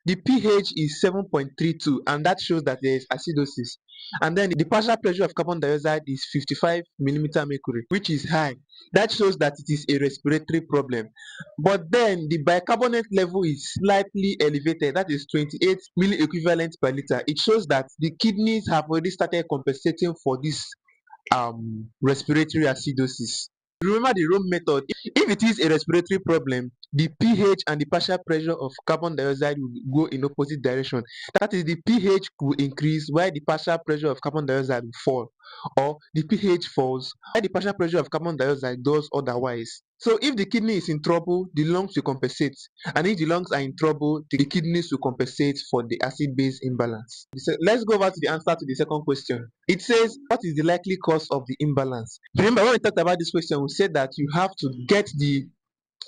The pH is 7.32, and that shows that there is acidosis. And then the partial pressure of carbon dioxide is 55 millimeter mercury, which is high. That shows that it is a respiratory problem. But then the bicarbonate level is slightly elevated, that is 28 milliequivalent per liter. It shows that the kidneys have already started compensating for this respiratory acidosis. Remember the Rome method. If it is a respiratory problem, the pH and the partial pressure of carbon dioxide will go in opposite direction. That is, the pH will increase while the partial pressure of carbon dioxide will fall, or the pH falls while the partial pressure of carbon dioxide does otherwise. So if the kidney is in trouble, the lungs will compensate, and if the lungs are in trouble, the kidneys will compensate for the acid-base imbalance. So let's go back to the answer to the second question. It says, what is the likely cause of the imbalance? Remember, when we talked about this question, we said that you have to get the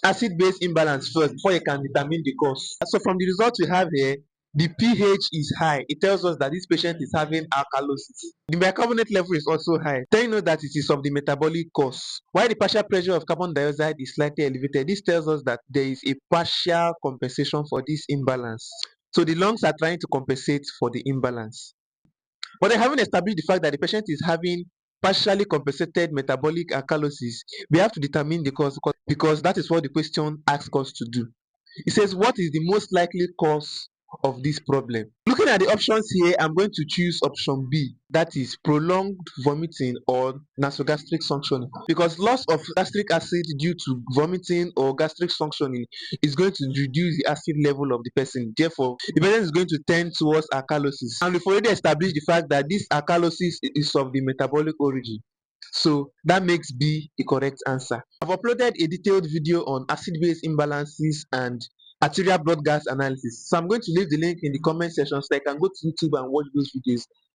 acid-base imbalance first before you can determine the cause. So from the results we have here, the pH is high. It tells us that this patient is having alkalosis. The bicarbonate level is also high, telling us that it is of the metabolic cause. While the partial pressure of carbon dioxide is slightly elevated, this tells us that there is a partial compensation for this imbalance. So the lungs are trying to compensate for the imbalance. But then, having established the fact that the patient is having partially compensated metabolic alkalosis, we have to determine the cause, because that is what the question asks us to do. It says, what is the most likely cause of this problem? Looking at the options here, I'm going to choose option B, that is prolonged vomiting or nasogastric suctioning, because loss of gastric acid due to vomiting or gastric suctioning is going to reduce the acid level of the person. Therefore, the person is going to tend towards alkalosis. And we've already established the fact that this alkalosis is of the metabolic origin. So that makes B the correct answer. I've uploaded a detailed video on acid-base imbalances and arterial blood gas analysis. So I'm going to leave the link in the comment section so that you can go to YouTube and watch those videos.